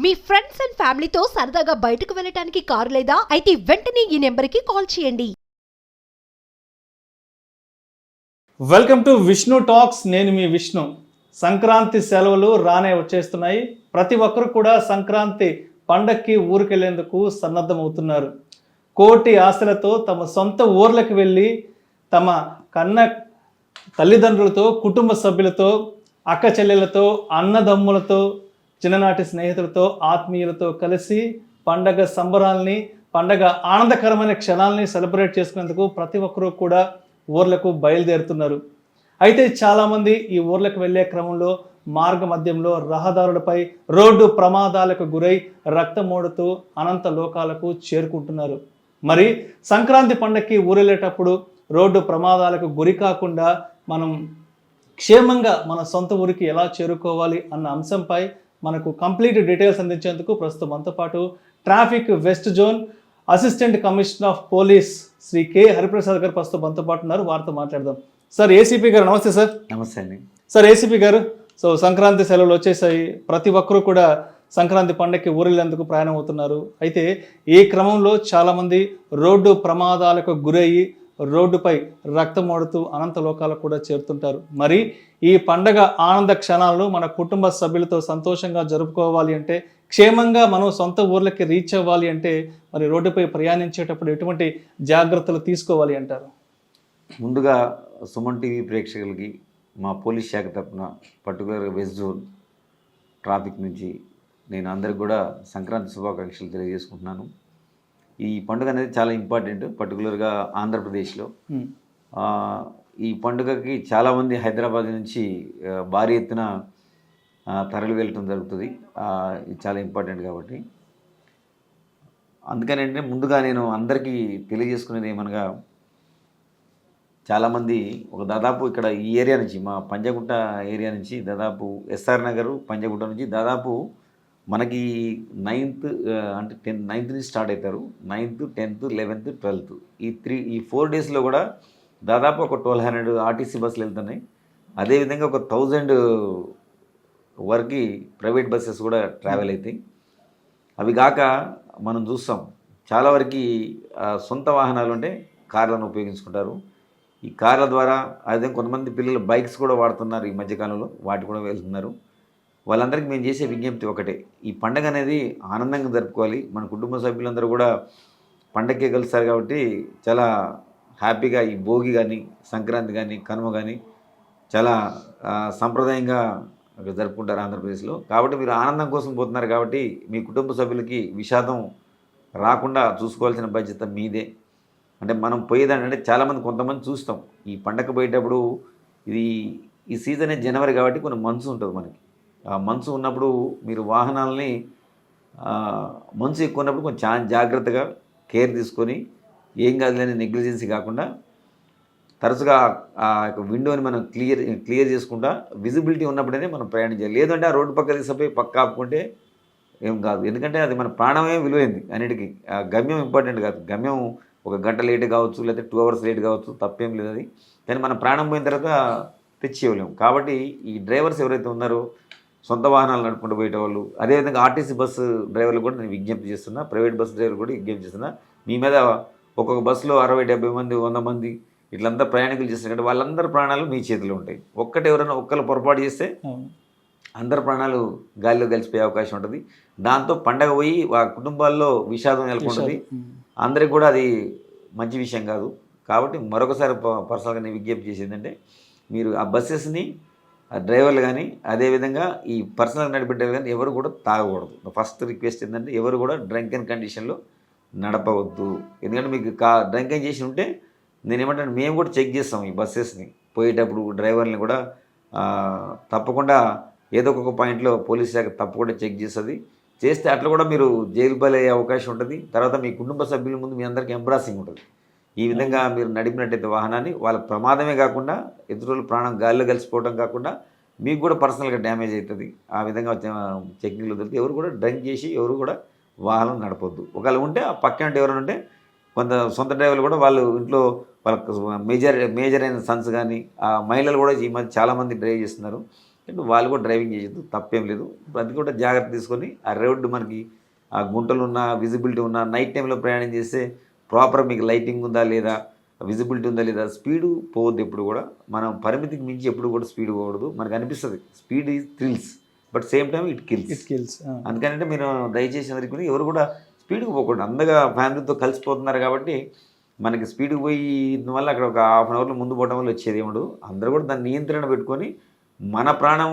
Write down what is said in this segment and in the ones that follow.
Me friends and ఫ్యామిలీతో సరదాగా బయటకు వెళ్ళటానికి కారు లేదా అయితే వెంటనే ఈ నెంబర్కి కాల్ చేయండి. Welcome to Vishnu talks. నేను మీ విష్ణు. సంక్రాంతి సెలవులు రానే వచ్చేస్తున్నాయి. ప్రతి ఒక్కరు కూడా సంక్రాంతి పండక్కి ఊరికెళ్లేందుకు సన్నద్ధమవుతున్నారు. కోటి ఆశలతో తమ సొంత ఊర్లకు వెళ్ళి తమ కన్న తల్లిదండ్రులతో, కుటుంబ సభ్యులతో, అక్క చెల్లెలతో, అన్నదమ్ములతో, చిన్ననాటి స్నేహితులతో, ఆత్మీయులతో కలిసి పండగ సంబరాల్ని, పండగ ఆనందకరమైన క్షణాలని సెలబ్రేట్ చేసుకునేందుకు ప్రతి ఒక్కరూ కూడా ఊర్లకు బయలుదేరుతున్నారు. అయితే చాలామంది ఈ ఊర్లకు వెళ్ళే క్రమంలో మార్గ మధ్యంలో రహదారులపై రోడ్డు ప్రమాదాలకు గురై రక్తమోడుతూ అనంత లోకాలకు చేరుకుంటున్నారు. మరి సంక్రాంతి పండగకి ఊరెళ్ళేటప్పుడు రోడ్డు ప్రమాదాలకు గురి కాకుండా మనం క్షేమంగా మన సొంత ఊరికి ఎలా చేరుకోవాలి అన్న అంశంపై మనకు కంప్లీట్ డీటెయిల్స్ అందించేందుకు ప్రస్తుతం మనతో పాటు traffic west zone assistant commissioner of police Shri K Hariprasad గారు ప్రస్తుతం మనతో పాటు ఉన్నారు. వారితో మాట్లాడదాం. సార్, ఏసీపీ గారు నమస్తే. సార్ నమస్తే అండి. సార్, ఏసీపీ గారు, సంక్రాంతి సెలవులు వచ్చేసాయి. ప్రతి ఒక్కరూ కూడా సంక్రాంతి పండగకి ఊరెళ్ళేందుకు ప్రయాణం అవుతున్నారు. అయితే ఈ క్రమంలో చాలామంది రోడ్డు ప్రమాదాలకు గురయ్యి రోడ్డుపై రక్తమోడుతూ అనంత లోకాలకు కూడా చేరుతుంటారు. మరి ఈ పండగ ఆనంద క్షణాలను మన కుటుంబ సభ్యులతో సంతోషంగా జరుపుకోవాలి అంటే, క్షేమంగా మనం సొంత ఊర్లకి రీచ్ అవ్వాలి అంటే మరి రోడ్డుపై ప్రయాణించేటప్పుడు ఎటువంటి జాగ్రత్తలు తీసుకోవాలి అంటారు? ముందుగా సుమన్ టీవీ ప్రేక్షకులకి మా పోలీస్ శాఖ తరఫున పర్టికులర్గా వెస్ట్ జోన్ ట్రాఫిక్ నుంచి నేను అందరికి కూడా సంక్రాంతి శుభాకాంక్షలు తెలియజేసుకుంటున్నాను. ఈ పండుగ అనేది చాలా ఇంపార్టెంట్, పర్టికులర్గా ఆంధ్రప్రదేశ్లో. ఈ పండుగకి చాలామంది హైదరాబాద్ నుంచి భారీ ఎత్తున తరలి వెళ్ళటం జరుగుతుంది. ఇది చాలా ఇంపార్టెంట్ కాబట్టి అందుకని అంటే ముందుగా నేను అందరికీ తెలియజేసుకునేది ఏమనగా, చాలామంది దాదాపు ఇక్కడ ఈ ఏరియా నుంచి, మా పంజగుట్ట ఏరియా నుంచి దాదాపు ఎస్ఆర్ నగర్ పంజగుట్ట నుంచి దాదాపు మనకి 9th అంటే 9th నుంచి స్టార్ట్ అవుతారు. 9th, 10th, 11th, 12th ఈ 4 డేస్లో కూడా దాదాపు ఒక 1200 ఆర్టీసీ బస్సులు వెళ్తున్నాయి. అదేవిధంగా ఒక 1000 వరకు ప్రైవేట్ బస్సెస్ కూడా ట్రావెల్ అవుతాయి. అవి కాక మనం చూస్తాం చాలా వరకు సొంత వాహనాలు అంటే కార్లను ఉపయోగించుకుంటారు. ఈ కార్ల ద్వారా అదే కొంతమంది పిల్లలు బైక్స్ కూడా వాడుతున్నారు ఈ మధ్యకాలంలో, వాటి కూడా వెళ్తున్నారు. వాళ్ళందరికీ మేము చేసే విజ్ఞప్తి ఒకటే, ఈ పండగ అనేది ఆనందంగా జరుపుకోవాలి. మన కుటుంబ సభ్యులందరూ కూడా పండగకే కలుస్తారు కాబట్టి చాలా హ్యాపీగా ఈ భోగి కానీ, సంక్రాంతి కానీ, కనుమ కానీ చాలా సంప్రదాయంగా జరుపుకుంటారు ఆంధ్రప్రదేశ్లో. కాబట్టి మీరు ఆనందం కోసం పోతున్నారు కాబట్టి మీ కుటుంబ సభ్యులకి విషాదం రాకుండా చూసుకోవాల్సిన బాధ్యత మీదే. అంటే మనం పోయేదానంటే చాలామంది కొంతమంది చూస్తాం ఈ పండగ పోయేటప్పుడు, ఈ సీజనే జనవరి కాబట్టి కొన్ని మంచు ఉంటుంది మనకి. ఆ మంచు ఉన్నప్పుడు మీరు వాహనాలని మంచు ఎక్కువ ఉన్నప్పుడు కొంచెం జాగ్రత్తగా కేర్ తీసుకొని, ఏం కాదులేని నెగ్లిజెన్సీ కాకుండా తరచుగా ఆ యొక్క విండోని మనం క్లియర్ చేసుకుంటా విజిబిలిటీ ఉన్నప్పుడైతే మనం ప్రయాణించాలి. లేదంటే ఆ రోడ్డు పక్క తీసుకుపోయి పక్క ఆపుకుంటే ఏం కాదు. ఎందుకంటే అది మన ప్రాణమే విలువైంది అన్నిటికీ. గమ్యం ఇంపార్టెంట్ కాదు. గమ్యం ఒక గంట లేట్ కావచ్చు, లేకపోతే 2 hours లేట్ కావచ్చు, తప్పేం లేదు అది. కానీ మన ప్రాణం పోయిన తర్వాత తెచ్చి ఇవ్వలేము. కాబట్టి ఈ డ్రైవర్స్ ఎవరైతే ఉన్నారో సొంత వాహనాలు నడుపుకుంటూ పోయేటవాళ్ళు, అదేవిధంగా ఆర్టీసీ బస్సు డ్రైవర్లు కూడా నేను విజ్ఞప్తి చేస్తున్నా, ప్రైవేట్ బస్సు డ్రైవర్లు కూడా విజ్ఞప్తి చేస్తున్నా. మీ మీద ఒక్కొక్క బస్సులో 60-70 మంది 100 మంది ఇట్లంతా ప్రయాణికులు చేస్తున్నారు. వాళ్ళందరి ప్రాణాలు మీ చేతిలో ఉంటాయి. ఎవరైనా ఒక్కరు పొరపాటు చేస్తే అందరి ప్రాణాలు గాలిలో కలిసిపోయే అవకాశం ఉంటుంది. దాంతో పండగ పోయి ఆ కుటుంబాల్లో విషాదం నెలకొంటుంది. అందరికి కూడా అది మంచి విషయం కాదు. కాబట్టి మరొకసారి పర్సనల్గా నేను విజ్ఞప్తి చేసేదంటే, మీరు ఆ బస్సెస్ని, ఆ డ్రైవర్లు కానీ, అదేవిధంగా ఈ పర్సనల్గా నడిపేటప్పుడు కానీ ఎవరు కూడా తాగకూడదు. ఫస్ట్ రిక్వెస్ట్ ఏంటంటే, ఎవరు కూడా డ్రంకెన్ కండిషన్లో నడపవద్దు. ఎందుకంటే మీకు డ్రంకెన్ చేసి ఉంటే నేనేమంటాను, మేము కూడా చెక్ చేస్తాం ఈ బస్సెస్ని పోయేటప్పుడు. డ్రైవర్ని కూడా తప్పకుండా ఏదో ఒక పాయింట్లో పోలీస్ శాఖ తప్పకుండా చెక్ చేస్తుంది. చేస్తే అట్లా కూడా మీరు జైలు పాలయ్యే అవకాశం ఉంటుంది. తర్వాత మీ కుటుంబ సభ్యుల ముందు మీ అందరికీ ఎంబ్రాసింగ్ ఉంటుంది. ఈ విధంగా మీరు నడిపినట్టయితే వాహనాన్ని, వాళ్ళ ప్రమాదమే కాకుండా ఎదుటి ప్రాణం గాలిలో కలిసిపోవడం కాకుండా మీకు కూడా పర్సనల్గా డ్యామేజ్ అవుతుంది. ఆ విధంగా చెకింగ్లు దొరికితే ఎవరు కూడా డ్రంక్ చేసి ఎవరు కూడా వాహనం నడపొద్దు. ఒకవేళ ఉంటే ఆ పక్కన ఎవరైనా ఉంటే కొంత సొంత డ్రైవర్లు కూడా వాళ్ళు ఇంట్లో వాళ్ళకు మేజర్ అయిన సన్స్ కానీ, ఆ మహిళలు కూడా ఈ మధ్య చాలామంది డ్రైవ్ చేస్తున్నారు. అంటే వాళ్ళు కూడా డ్రైవింగ్ చేయొద్దు, తప్పేం లేదు. అది కూడా జాగ్రత్త తీసుకొని ఆ రోడ్డు మనకి ఆ గుంటలు ఉన్న విజిబిలిటీ ఉన్న నైట్ టైంలో ప్రయాణం చేస్తే ప్రాపర్ మీకు లైటింగ్ ఉందా లేదా, విజిబిలిటీ ఉందా లేదా, స్పీడు పోవద్దు ఎప్పుడు కూడా. మనం పరిమితికి మించి ఎప్పుడు కూడా స్పీడ్ పోకూడదు. మనకు అనిపిస్తుంది speed is thrills, but same time it kills. అందుకనంటే మీరు దయచేసి అందరికీ ఎవరు కూడా స్పీడ్కి పోకూడదు. అందగా ఫ్యామిలీతో కలిసిపోతున్నారు కాబట్టి మనకి స్పీడ్కి పోయి వల్ల అక్కడ ఒక హాఫ్ అన్ అవర్లో ముందు పోవడం వల్ల వచ్చేది ఏముడు. అందరూ కూడా దాన్ని నియంత్రణ పెట్టుకొని మన ప్రాణం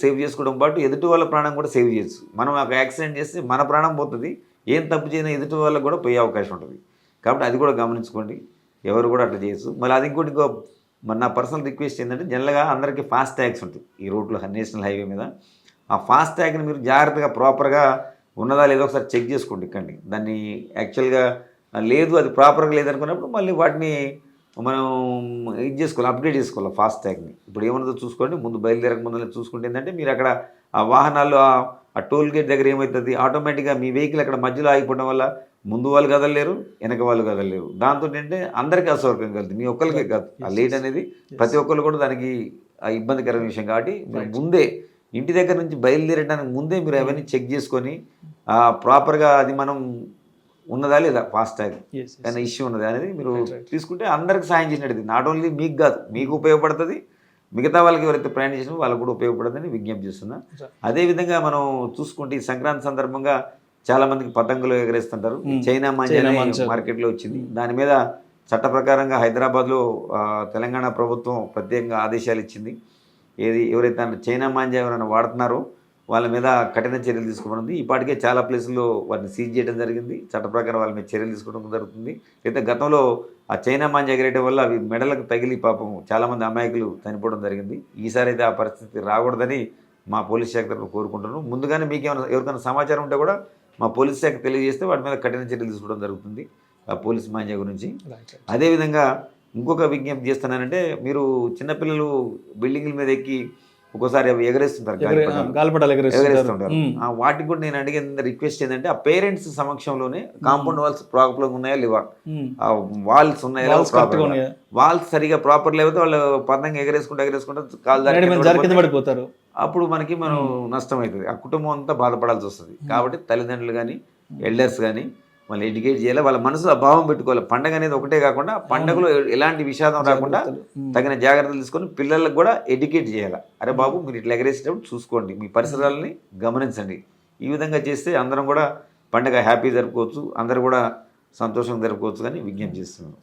సేవ్ చేసుకోవడం పాటు ఎదుటి వాళ్ళ ప్రాణం కూడా సేవ్ చేయొచ్చు. మనం ఒక యాక్సిడెంట్ చేస్తే మన ప్రాణం పోతుంది, ఏం తప్పు చేయని ఎదుటి వాళ్ళకి కూడా పోయే అవకాశం ఉంటుంది. కాబట్టి అది కూడా గమనించుకోండి, ఎవరు కూడా అట్లా చేయొచ్చు. మళ్ళీ అది ఇంకో నా పర్సనల్ రిక్వెస్ట్ ఏంటంటే జనరల్గా అందరికీ ఫాస్ట్ ట్యాగ్స్ ఉంటాయి ఈ రోడ్లో, నేషనల్ హైవే మీద. ఆ ఫాస్ట్ ట్యాగ్ని మీరు జాగ్రత్తగా ప్రాపర్గా ఉన్నదా లేదో ఒకసారి చెక్ చేసుకోండి. ఇక్కండి దాన్ని యాక్చువల్గా లేదు, అది ప్రాపర్గా లేదనుకున్నప్పుడు మళ్ళీ వాటిని మనం ఇది చేసుకోవాలి, అప్డేట్ చేసుకోవాలి ఫాస్ట్ ట్యాగ్ని. ఇప్పుడు ఏమన్నదో చూసుకోండి, ముందు బయలుదేరక ముందు చూసుకుంటే ఏంటంటే మీరు అక్కడ ఆ వాహనాల్లో ఆ టోల్ గేట్ దగ్గర ఏమవుతుంది, ఆటోమేటిక్గా మీ వెహికల్ అక్కడ మధ్యలో ఆగిపోవడం వల్ల ముందు వాళ్ళు కదలలేరు, వెనక వాళ్ళు కదలలేరు. దాంతో ఏంటంటే అందరికీ అసౌకర్యం కలుగుతుంది, మీ ఒక్కరికే కాదు. ఆ లేట్ అనేది ప్రతి ఒక్కరు కూడా దానికి ఇబ్బందికరమైన విషయం. కాబట్టి మీరు ముందే ఇంటి దగ్గర నుంచి బయలుదేరడానికి ముందే మీరు అవన్నీ చెక్ చేసుకొని ప్రాపర్గా అది మనం ఉన్నదా లేదా ఫాస్ట్ ట్యాగ్ ఏమైనా ఇష్యూ ఉన్నదా అనేది మీరు తీసుకుంటే అందరికి సాయం చేసినట్టు. నాట్ ఓన్లీ మీకు కాదు, మీకు ఉపయోగపడుతుంది, మిగతా వాళ్ళకి ఎవరైతే ప్రయాణం చేసినా వాళ్ళకు కూడా ఉపయోగపడుతుందని విజ్ఞప్తి చేస్తున్నా. అదేవిధంగా మనం చూసుకుంటే ఈ సంక్రాంతి సందర్భంగా చాలా మందికి పతంగులు ఎగరేస్తుంటారు. చైనా మాంజా మార్కెట్లో వచ్చింది. దాని మీద చట్ట ప్రకారంగా హైదరాబాద్లో తెలంగాణ ప్రభుత్వం ప్రత్యేకంగా ఆదేశాలు ఇచ్చింది. ఎవరైతే చైనా మాంజా ఎవరైనా వాడుతున్నారో వాళ్ళ మీద కఠిన చర్యలు తీసుకోబడింది. ఇప్పటికే చాలా ప్లేసుల్లో వాటిని సీజ్ చేయడం జరిగింది. చట్ట ప్రకారం వాళ్ళ మీద చర్యలు తీసుకోవడం జరుగుతుంది. అయితే గతంలో ఆ చైనా మాంజా ఎగరేయడం వల్ల అవి మెడలకు తగిలి పాపం చాలామంది అమాయకులు చనిపోవడం జరిగింది. ఈసారి అయితే ఆ పరిస్థితి రాకూడదని మా పోలీస్ శాఖ తరఫున కోరుకుంటున్నాను. ముందుగానే మీకు ఎవరికైనా సమాచారం ఉంటే కూడా మా పోలీస్ శాఖ తెలియజేస్తే వాటి మీద కఠిన చర్యలు తీసుకోవడం జరుగుతుంది ఆ పోలీస్ మాంజా గురించి. అదేవిధంగా ఇంకొక విజ్ఞప్తి చేస్తున్నానంటే, మీరు చిన్నపిల్లలు బిల్డింగ్ల మీద ఎక్కి ఒక్కోసారి అవి ఎగరేస్తుంటారు, ఎగరేస్తుంటారు. వాటికి కూడా నేను అడిగే రిక్వెస్ట్ ఏంటంటే, ఆ పేరెంట్స్ సమక్షంలోనే కాంపౌండ్ వాల్స్ ప్రాపర్గా ఉన్నాయా లేవా, వాల్స్ ఉన్నాయా, వాల్స్ సరిగా ప్రాపర్ లేకపోతే వాళ్ళు పదంగా ఎగరేసుకుంటూ కాలు పడిపోతారు. అప్పుడు మనం నష్టం అవుతుంది, ఆ కుటుంబం అంతా బాధపడాల్సి వస్తుంది. కాబట్టి తల్లిదండ్రులు కానీ ఎల్డర్స్ కానీ వాళ్ళు ఎడ్యుకేట్ చేయాలి, వాళ్ళ మనసులో భావం పెట్టుకోవాలి. పండగ అనేది ఒకటే కాకుండా పండగలో ఎలాంటి విషాదం రాకుండా తగిన జాగ్రత్తలు తీసుకొని పిల్లలకు కూడా ఎడ్యుకేట్ చేయాలి. అరే బాబు మీరు ఇట్లా ఎగరేసేటప్పుడు చూసుకోండి, మీ పరిసరాలని గమనించండి. ఈ విధంగా చేస్తే అందరం కూడా పండగ హ్యాపీ జరుపుకోవచ్చు, అందరూ కూడా సంతోషంగా జరుపుకోవచ్చు అని విజ్ఞప్తి చేస్తున్నాను.